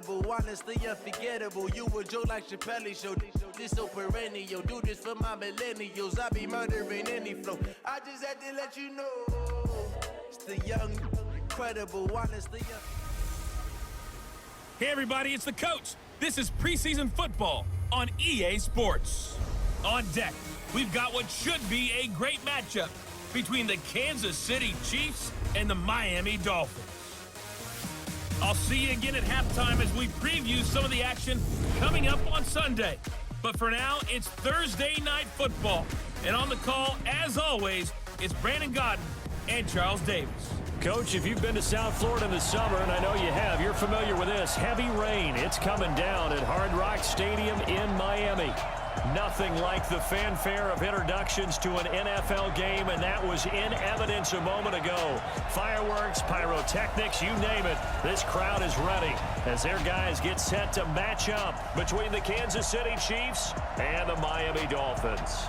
incredible, honestly unforgettable. You a joke like Chappelle Show. This so perennial. Do this for my millennials. I be murdering any flow. I just had to let you know. It's the young, incredible, honestly. Hey everybody, it's the coach. This is preseason football on EA Sports. On deck, we've got what should be a great matchup between the Kansas City Chiefs and the Miami Dolphins. I'll see you again at halftime as we preview some of the action coming up on Sunday. But for now, it's Thursday Night Football. And on the call, as always, it's Brandon Godden and Charles Davis. Coach, if you've been to South Florida in the summer, and I know you have, you're familiar with this. Heavy rain. It's coming down at Hard Rock Stadium in Miami. Nothing like the fanfare of introductions to an NFL game, and that was in evidence a moment ago. Fireworks, pyrotechnics, you name it. This crowd is ready as their guys get set to match up between the Kansas City Chiefs and the Miami Dolphins.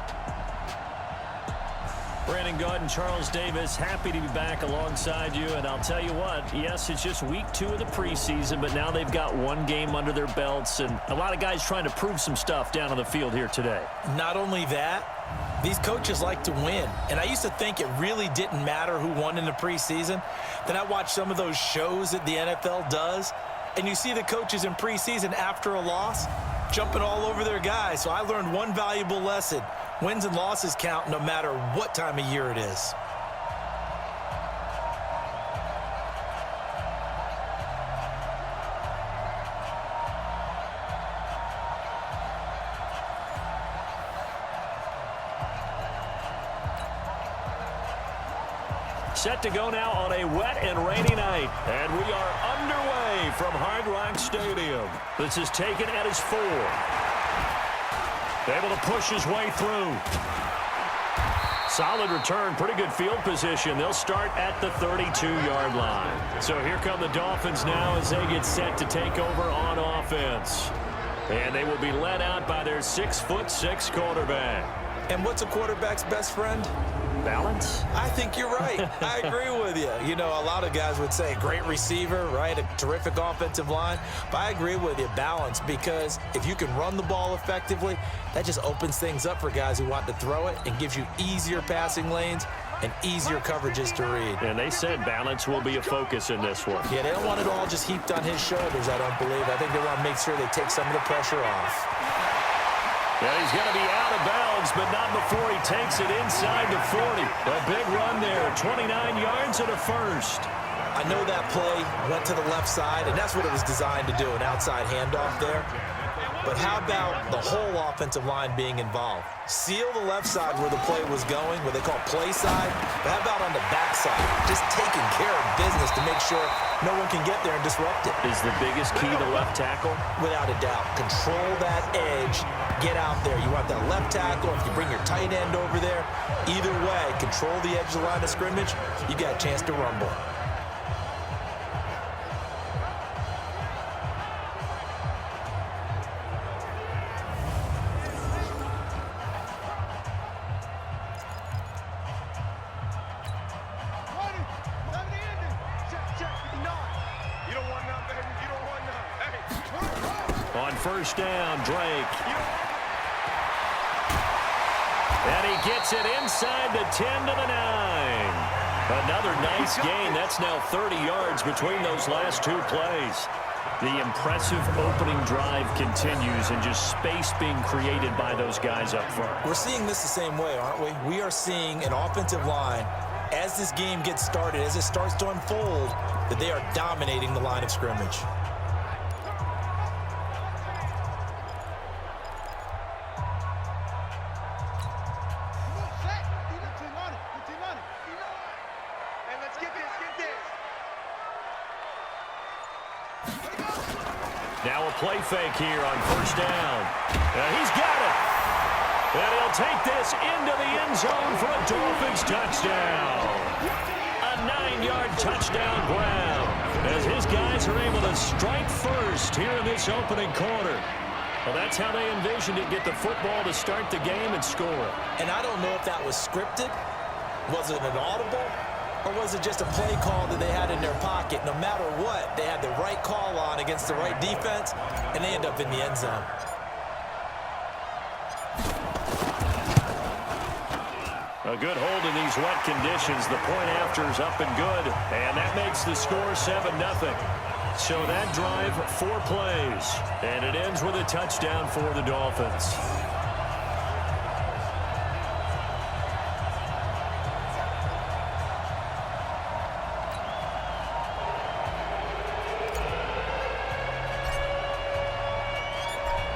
Brandon Godden, Charles Davis, happy to be back alongside you. And I'll tell you what, yes, it's just week 2 of the preseason, but now they've got one game under their belts, and a lot of guys trying to prove some stuff down on the field here today. Not only that, these coaches like to win. And I used to think it really didn't matter who won in the preseason. Then I watched some of those shows that the NFL does, and you see the coaches in preseason after a loss jumping all over their guys. So I learned one valuable lesson. Wins and losses count no matter what time of year it is. Set to go now on a wet and rainy night. And we are underway from Hard Rock Stadium. This is taken at his 4. Able to push his way through. Solid return, pretty good field position. They'll start at the 32-yard line. So here come the Dolphins now as they get set to take over on offense. And they will be led out by their 6'6" quarterback. And what's a quarterback's best friend? Balance? I think you're right. I agree with you. You know, a lot of guys would say great receiver, right? A terrific offensive line. But I agree with you, balance, because if you can run the ball effectively, that just opens things up for guys who want to throw it and gives you easier passing lanes and easier coverages to read. And they said balance will be a focus in this one. Yeah, they don't want it all just heaped on his shoulders, I don't believe. I think they want to make sure they take some of the pressure off. Yeah, he's going to be out of bounds, but not before he takes it inside the 40. A big run there, 29 yards and a first. I know that play went to the left side, and that's what it was designed to do, an outside handoff there. But how about the whole offensive line being involved? Seal the left side where the play was going, what they call play side. But how about on the back side? Just taking care of business to make sure no one can get there and disrupt it. Is the biggest key the left tackle? Without a doubt. Control that edge. Get out there. You want that left tackle. If you bring your tight end over there, either way, control the edge of the line of scrimmage, you got a chance to rumble. On first down, Drake. And he gets it inside the 10 to the 9. Another nice gain. That's now 30 yards between those last 2 plays. The impressive opening drive continues, and just space being created by those guys up front. We're seeing this the same way, aren't we? We are seeing an offensive line, as this game gets started, as it starts to unfold, that they are dominating the line of scrimmage. Now a play fake here on first down. He's got it. And he'll take this into the end zone for a Dolphins touchdown. A 9-yard touchdown ground as his guys are able to strike first here in this opening quarter. Well, that's how they envisioned it, get the football to start the game and score. And I don't know if that was scripted. Was it an audible? Or was it just a play call that they had in their pocket? No matter what, they had the right call on against the right defense, and they end up in the end zone. A good hold in these wet conditions. The point after is up and good, and that makes the score 7-0. So that drive, 4 plays, and it ends with a touchdown for the Dolphins.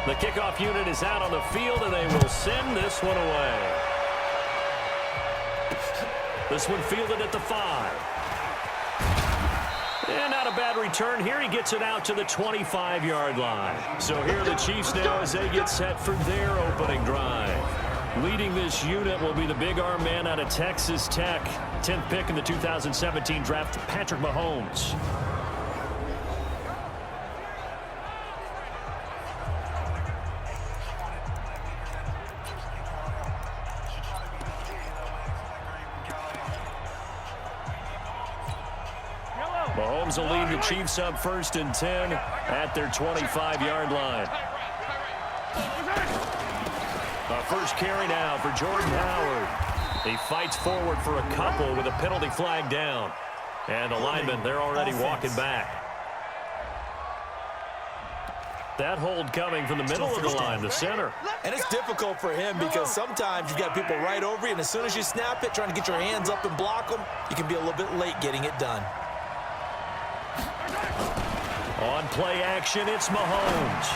The kickoff unit is out on the field, and they will send this one away. This one fielded at the 5. And not a bad return here. He gets it out to the 25-yard line. So here are the Chiefs now as they get set for their opening drive. Leading this unit will be the big arm man out of Texas Tech. 10th pick in the 2017 draft, Patrick Mahomes. Mahomes will lead the Chiefs up 1st and 10 at their 25-yard line. First carry now for Jordan Howard. He fights forward for a couple with a penalty flag down. And the linemen, they're already walking back. That hold coming from the middle of the line, the center. And it's difficult for him because sometimes you've got people right over you, and as soon as you snap it, trying to get your hands up and block them, you can be a little bit late getting it done. On play action, it's Mahomes.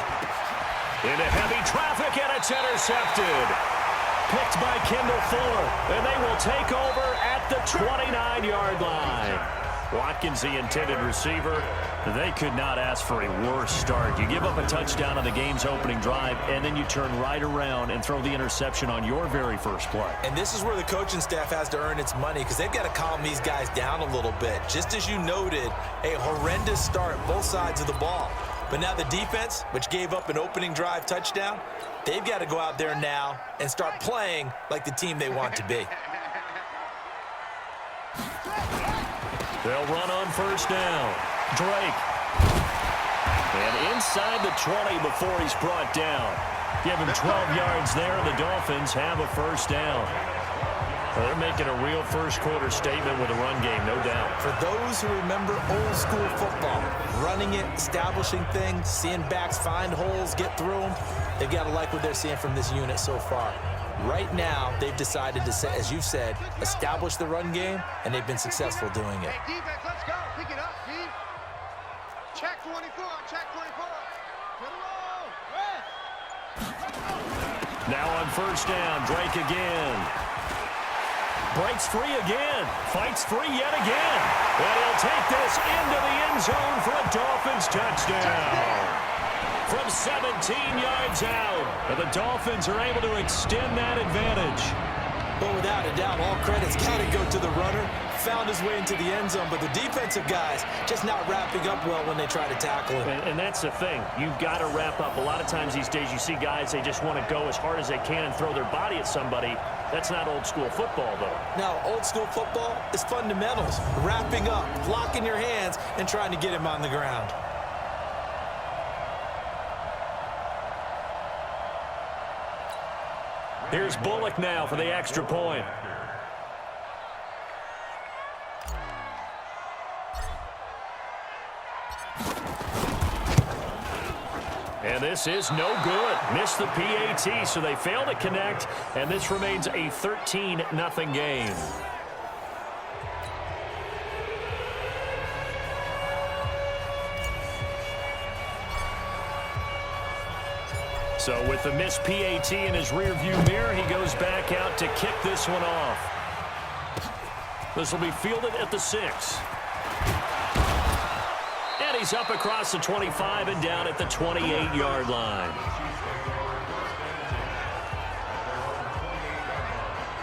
Into heavy traffic, and it's intercepted. Picked by Kendall Fuller, and they will take over at the 29-yard line. Watkins, the intended receiver. They could not ask for a worse start. You give up a touchdown on the game's opening drive, and then you turn right around and throw the interception on your very first play. And this is where the coaching staff has to earn its money because they've got to calm these guys down a little bit. Just as you noted, a horrendous start, both sides of the ball. But now the defense, which gave up an opening drive touchdown, they've got to go out there now and start playing like the team they want to be. They'll run on first down. Drake. And inside the 20 before he's brought down. Give him 12 yards there, and the Dolphins have a first down. Well, they're making a real first-quarter statement with a run game, no doubt. For those who remember old-school football, running it, establishing things, seeing backs find holes, get through them, they've got to like what they're seeing from this unit so far. Right now, they've decided to, as you said, establish the run game, and they've been successful doing it. Hey, defense, let's go. Pick it up, D. Check 24, check 24. To the roll. Now on first down, Drake again. Breaks free again. Fights free yet again. And he'll take this into the end zone for a Dolphins touchdown. From 17 yards out, and the Dolphins are able to extend that advantage. Well, without a doubt, all credit's got to go to the runner. Found his way into the end zone, but the defensive guys just not wrapping up well when they try to tackle him. And that's the thing. You've got to wrap up. A lot of times these days you see guys, they just want to go as hard as they can and throw their body at somebody. That's not old school football, though. Now, old school football is fundamentals. Wrapping up, locking your hands, and trying to get him on the ground. Here's Bullock now for the extra point. And this is no good. Missed the PAT, so they fail to connect, and this remains a 13-0 game. So with the missed PAT in his rearview mirror, he goes back out to kick this one off. This will be fielded at the 6. And he's up across the 25 and down at the 28-yard line.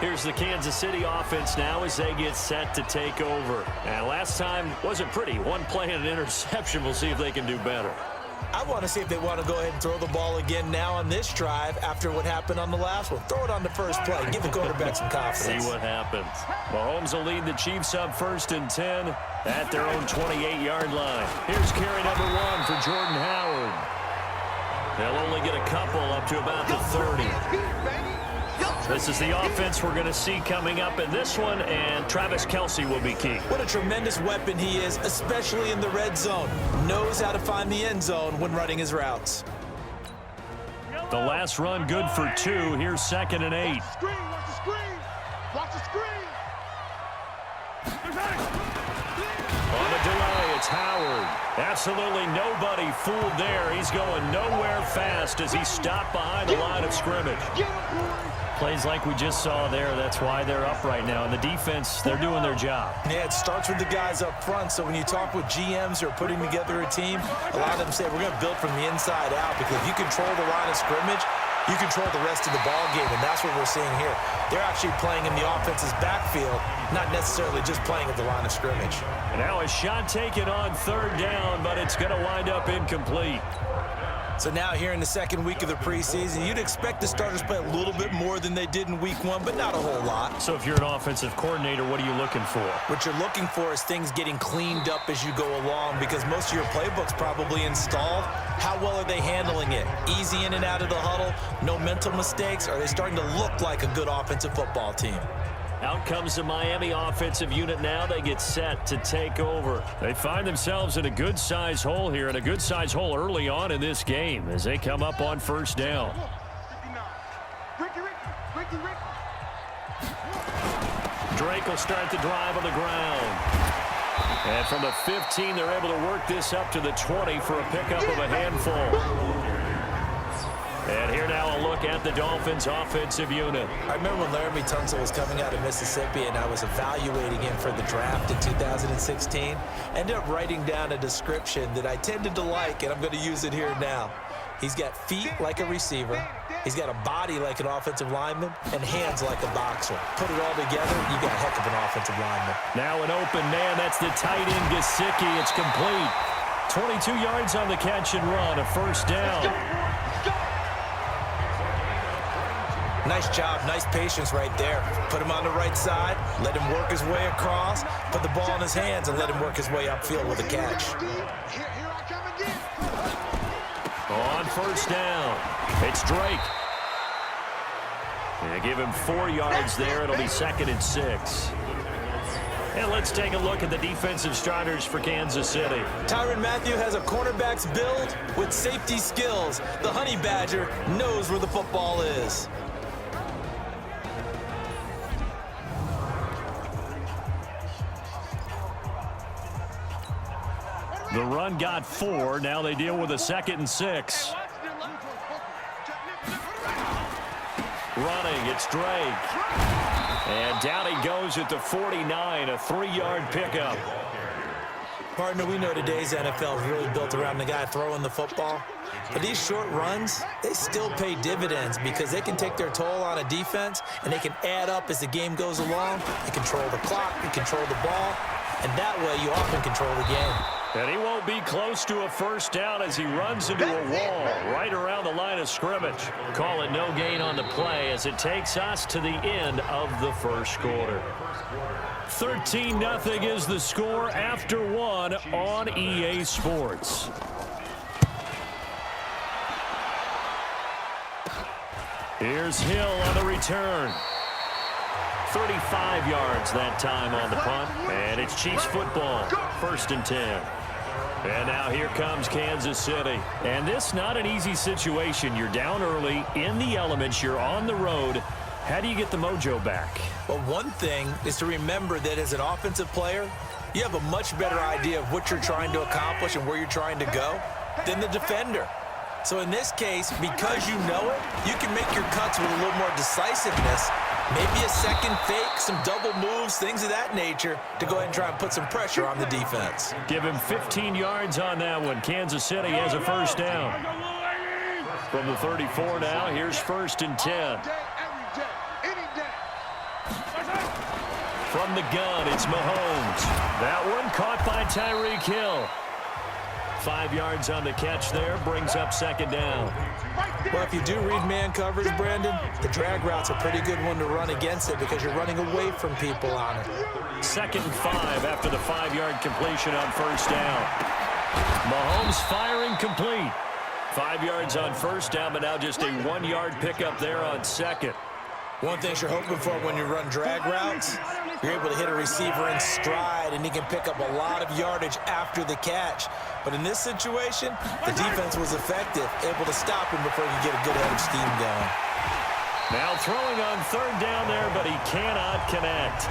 Here's the Kansas City offense now as they get set to take over. And last time wasn't pretty. One play and an interception. We'll see if they can do better. I want to see if they want to go ahead and throw the ball again now on this drive after what happened on the last one. Throw it on the first play. Give the quarterback some confidence. See what happens. Mahomes will lead the Chiefs up 1st and 10 at their own 28-yard line. Here's carry number 1 for Jordan Howard. They'll only get a couple up to about the 30. This is the offense we're going to see coming up in this one, and Travis Kelce will be key. What a tremendous weapon he is, especially in the red zone. Knows how to find the end zone when running his routes. The last run good for 2. Here's 2nd and 8. Watch the screen. Watch the screen. On the delay, it's Howard. Absolutely nobody fooled there. He's going nowhere fast as he stopped behind the line of scrimmage. Plays like we just saw there, that's why they're up right now. And the defense, they're doing their job. Yeah, it starts with the guys up front. So when you talk with GMs who are putting together a team, a lot of them say, we're going to build from the inside out, because if you control the line of scrimmage, you control the rest of the ball game, and that's what we're seeing here. They're actually playing in the offense's backfield, not necessarily just playing at the line of scrimmage. And now a shot taken on 3rd down, but it's going to wind up incomplete. So now here in the 2nd week of the preseason, you'd expect the starters play a little bit more than they did in week 1, but not a whole lot. So if you're an offensive coordinator, what are you looking for? What you're looking for is things getting cleaned up as you go along, because most of your playbook's probably installed. How well are they handling it? Easy in and out of the huddle, no mental mistakes? Are they starting to look like a good offensive football team? Out comes the Miami offensive unit now. They get set to take over. They find themselves in a good-sized hole here, and a good-sized hole early on in this game as they come up on 1st down. Drake will start the drive on the ground. And from the 15, they're able to work this up to the 20 for a pickup of a handful. And here now a look at the Dolphins offensive unit. I remember when Laramie Tunsil was coming out of Mississippi and I was evaluating him for the draft in 2016. Ended up writing down a description that I tended to like, and I'm going to use it here now. He's got feet like a receiver. He's got a body like an offensive lineman and hands like a boxer. Put it all together, you got a heck of an offensive lineman. Now an open man. That's the tight end, Gesicki. It's complete. 22 yards on the catch and run, a 1st down. Nice job, nice patience right there. Put him on the right side, let him work his way across, put the ball in his hands, and let him work his way upfield with a catch. On 1st down, it's Drake. And give him 4 yards there. It'll be 2nd and 6. And let's take a look at the defensive starters for Kansas City. Tyrann Mathieu has a cornerback's build with safety skills. The Honey Badger knows where the football is. The run got 4. Now they deal with a 2nd and 6. Running, it's Drake. And down he goes at the 49, a 3-yard pickup. Partner, we know today's NFL is really built around the guy throwing the football. But these short runs, they still pay dividends because they can take their toll on a defense and they can add up as the game goes along. They control the clock, they control the ball, and that way you often control the game. And he won't be close to a 1st down as he runs into a wall right around the line of scrimmage. Call it no gain on the play as it takes us to the end of the 1st quarter. 13-0 is the score after 1 on EA Sports. Here's Hill on the return. 35 yards that time on the punt. And it's Chiefs football, 1st and 10. And now here comes Kansas City. And this not an easy situation. You're down early, in the elements, you're on the road. How do you get the mojo back? Well, one thing is to remember that as an offensive player, you have a much better idea of what you're trying to accomplish and where you're trying to go than the defender. So in this case, because you know it, you can make your cuts with a little more decisiveness. Maybe a second fake, some double moves, things of that nature to go ahead and try and put some pressure on the defense. Give him 15 yards on that one. Kansas City has a 1st down. From the 34 now, here's 1st and 10. From the gun, it's Mahomes. That one caught by Tyreek Hill. 5 yards on the catch there, brings up second down. Well, if you do read man coverage, Brandon, the drag route's a pretty good one to run against it because you're running away from people on it. 2nd and 5 after the 5-yard completion on first down. Mahomes firing complete. 5 yards on first down, but now just a 1-yard pickup there on second. One thing you're hoping for when you run drag routes, you're able to hit a receiver in stride, and he can pick up a lot of yardage after the catch. But in this situation, the defense was effective, able to stop him before he could get a good head of steam going. Now throwing on 3rd down there, but he cannot connect.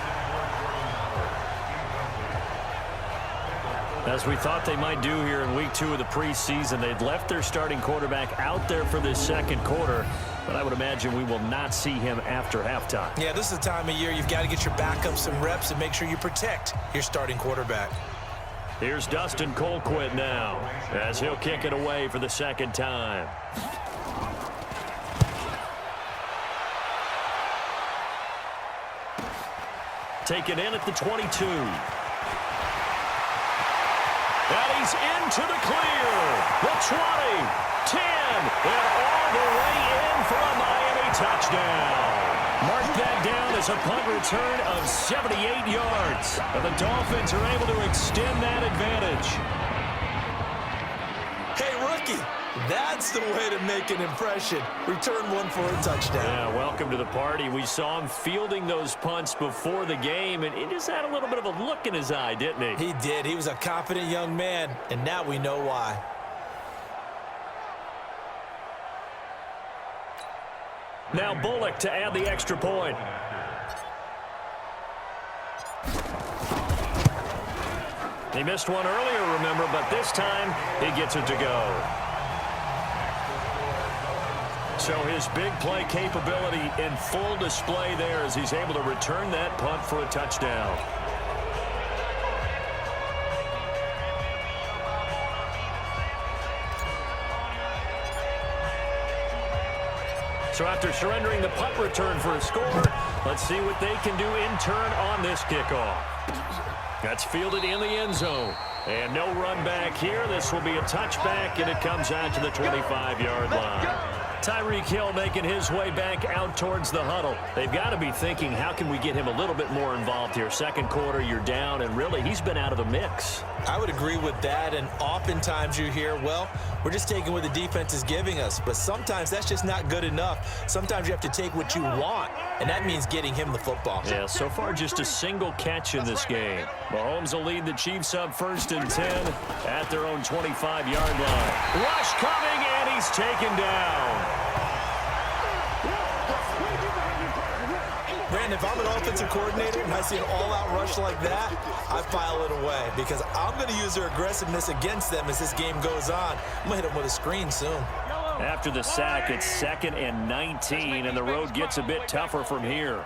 As we thought they might do here in week 2 of the preseason, they'd left their starting quarterback out there for this second quarter, but I would imagine we will not see him after halftime. Yeah, this is the time of year you've got to get your backup some reps and make sure you protect your starting quarterback. Here's Dustin Colquitt now, as he'll kick it away for the second time. Taken in at the 22. And he's into the clear. The 20, 10, and all the way in for a Miami touchdown. Mark that down as a punt return of 78 yards. And the Dolphins are able to extend that advantage. Hey, rookie, that's the way to make an impression. Return one for a touchdown. Yeah, welcome to the party. We saw him fielding those punts before the game, and he just had a little bit of a look in his eye, didn't he? He did. He was a confident young man, and now we know why. Now Bullock to add the extra point. He missed one earlier, remember, but this time he gets it to go. So his big play capability in full display there as he's able to return that punt for a touchdown. So after surrendering the punt return for a score, let's see what they can do in turn on this kickoff. That's fielded in the end zone. And no run back here. This will be a touchback, and it comes out to the 25-yard line. Tyreek Hill making his way back out towards the huddle. They've got to be thinking, how can we get him a little bit more involved here? Second quarter, you're down, and really, he's been out of the mix. I would agree with that, and oftentimes you hear, well, we're just taking what the defense is giving us, but sometimes that's just not good enough. Sometimes you have to take what you want, and that means getting him the football. Yeah, so far just a single catch in this game. Mahomes will lead the Chiefs up 1st and 10 at their own 25-yard line. Rush coming, and he's taken down. Brandon, if I'm an offensive coordinator and I see an all-out rush like that, I file it away because I'm going to use their aggressiveness against them as this game goes on. I'm going to hit them with a screen soon. After the sack, it's 2nd and 19, and the road gets a bit tougher from here.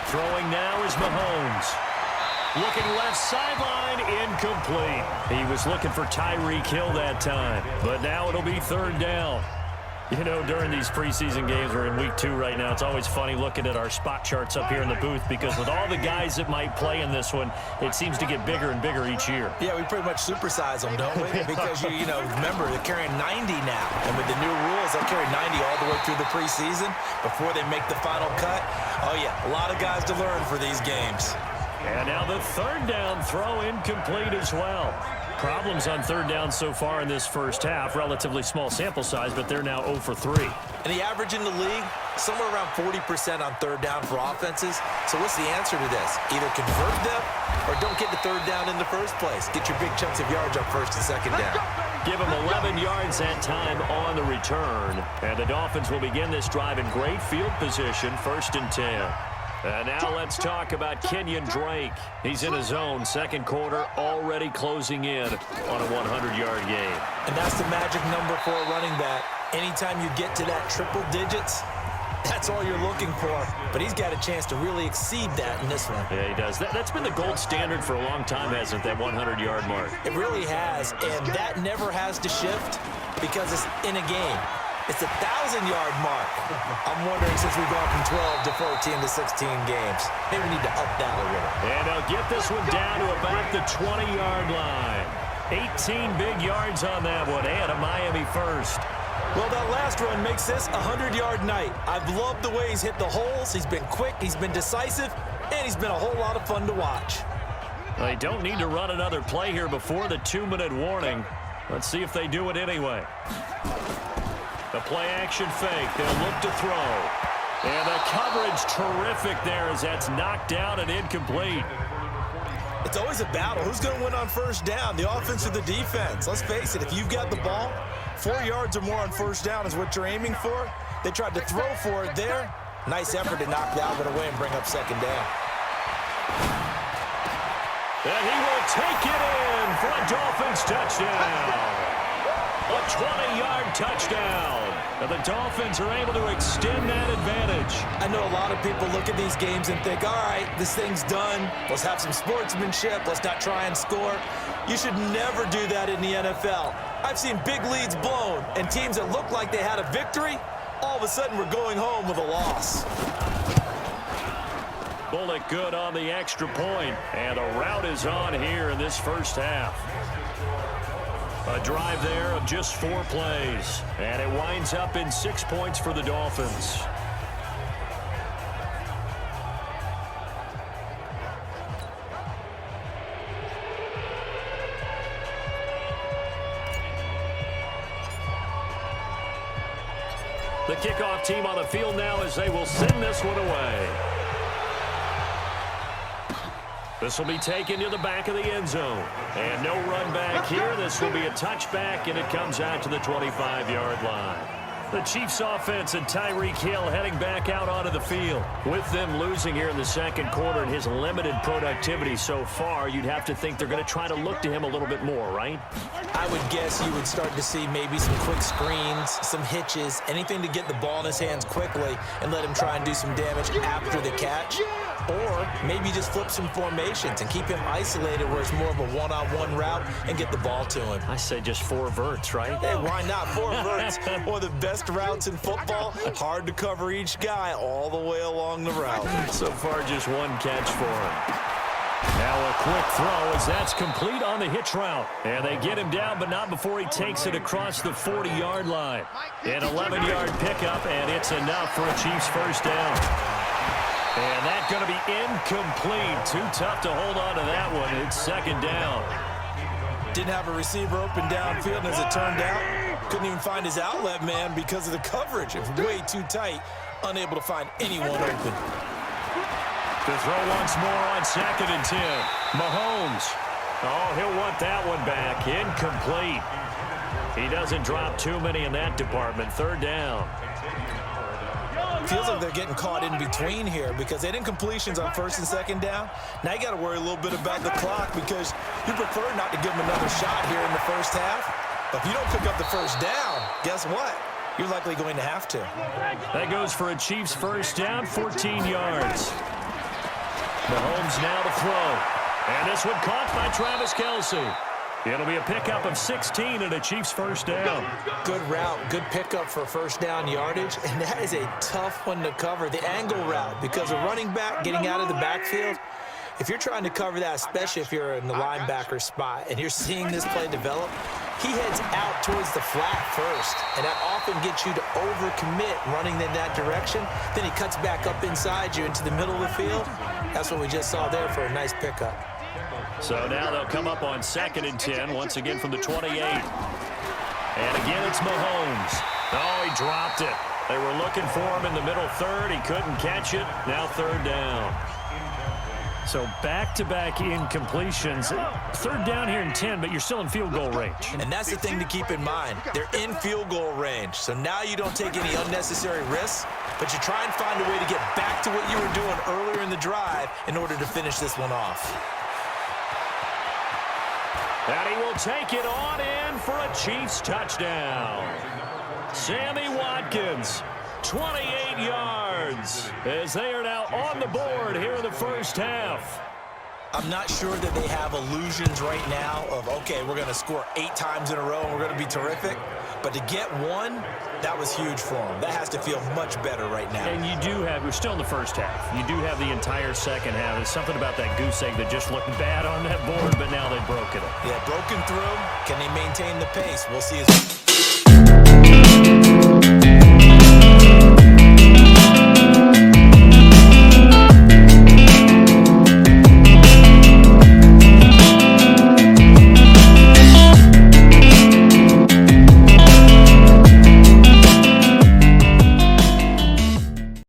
Throwing now is Mahomes. Looking left sideline, incomplete. He was looking for Tyreek Hill that time, but now it'll be 3rd down. You know, during these preseason games, we're in week 2 right now, it's always funny looking at our spot charts up here in the booth because with all the guys that might play in this one, it seems to get bigger and bigger each year. Yeah, we pretty much supersize them, don't we? Because, you know, remember, they're carrying 90 now. And with the new rules, they'll carry 90 all the way through the preseason before they make the final cut. Oh, yeah, a lot of guys to learn for these games. And now the 3rd down throw incomplete as well. Problems on 3rd down so far in this first half. Relatively small sample size, but they're now 0 for 3. And the average in the league, somewhere around 40% on 3rd down for offenses. So what's the answer to this? Either convert them or don't get the 3rd down in the first place. Get your big chunks of yards up 1st and 2nd down. Give them 11 yards that time on the return. And the Dolphins will begin this drive in great field position, 1st and 10. And now let's talk about Kenyon Drake. He's in his zone, 2nd quarter, already closing in on a 100-yard game. And that's the magic number for a running back. Anytime you get to that triple digits, that's all you're looking for. But he's got a chance to really exceed that in this one. Yeah, he does. That's been the gold standard for a long time, hasn't it, that 100-yard mark? It really has, and that never has to shift because it's in a game. It's the 1,000-yard mark. I'm wondering, since we've gone from 12 to 14 to 16 games, maybe we need to up that a little. And they'll get this one down to about the 20-yard line. 18 big yards on that one, and a Miami first. Well, that last run makes this a 100-yard night. I've loved the way he's hit the holes. He's been quick, he's been decisive, and he's been a whole lot of fun to watch. They don't need to run another play here before the 2-minute warning. Let's see if they do it anyway. The play-action fake. They'll look to throw. And the coverage terrific there as that's knocked down and incomplete. It's always a battle. Who's going to win on first down, the offense or the defense? Let's face it, if you've got the ball, 4 yards or more on first down is what you're aiming for. They tried to throw for it there. Nice effort to knock that one away and bring up second down. And he will take it in for a Dolphins touchdown. A 20-yard touchdown. And the Dolphins are able to extend that advantage. I know a lot of people look at these games and think, all right, this thing's done. Let's have some sportsmanship. Let's not try and score. You should never do that in the NFL. I've seen big leads blown, and teams that looked like they had a victory, all of a sudden we're going home with a loss. Bullock good on the extra point, and a rout is on here in this first half. A drive there of just 4 plays, and it winds up in 6 points for the Dolphins. The kickoff team on the field now as they will send this one away. This will be taken to the back of the end zone. And no run back here. This will be a touchback, and it comes out to the 25-yard line. The Chiefs offense and Tyreek Hill heading back out onto the field. With them losing here in the second quarter and his limited productivity so far, you'd have to think they're going to try to look to him a little bit more, right? I would guess you would start to see maybe some quick screens, some hitches, anything to get the ball in his hands quickly and let him try and do some damage after the catch. Or maybe just flip some formations and keep him isolated where it's more of a one-on-one route and get the ball to him. I say just 4 verts, right? Hey, why not? 4 verts. One of the best routes in football. Hard to cover each guy all the way along the route. So far, just 1 catch for him. Now a quick throw as that's complete on the hitch route. And they get him down, but not before he takes it across the 40-yard line. An 11-yard pickup, and it's enough for a Chiefs first down. And that's going to be incomplete. Too tough to hold on to that one. It's second down. Didn't have a receiver open downfield, and as it turned out, couldn't even find his outlet man because of the coverage. It was way too tight, unable to find anyone open. To throw once more on 2nd and 10. Mahomes. Oh, he'll want that one back. Incomplete. He doesn't drop too many in that department. Third down. Feels like they're getting caught in between here because they didn't completions on 1st and 2nd down. Now you got to worry a little bit about the clock because you prefer not to give them another shot here in the first half. But if you don't pick up the first down, guess what? You're likely going to have to. That goes for a Chiefs first down, 14 yards. Mahomes now to throw. And this one caught by Travis Kelce. It'll be a pickup of 16 and a Chiefs first down. Good route, good pickup for first down yardage, and that is a tough one to cover, the angle route, because a running back getting out of the backfield, if you're trying to cover that, especially if you're in the linebacker spot and you're seeing this play develop, he heads out towards the flat first, and that often gets you to overcommit running in that direction. Then he cuts back up inside you into the middle of the field. That's what we just saw there for a nice pickup. So now they'll come up on 2nd and 10, once again from the 28. And again, it's Mahomes. Oh, he dropped it. They were looking for him in the middle third. He couldn't catch it. Now 3rd down. So back-to-back incompletions. 3rd down here in 10, but you're still in field goal range. And that's the thing to keep in mind. They're in field goal range. So now you don't take any unnecessary risks, but you try and find a way to get back to what you were doing earlier in the drive in order to finish this one off. And he will take it on in for a Chiefs touchdown. Sammy Watkins, 28 yards, as they are now on the board here in the first half. I'm not sure that they have illusions right now of, okay, we're going to score 8 times in a row and we're going to be terrific. But to get one, that was huge for them. That has to feel much better right now. And you do have, we're still in the first half. You do have the entire second half. There's something about that goose egg that just looked bad on that board, but now they've broken it. Yeah, broken through. Can they maintain the pace? We'll see.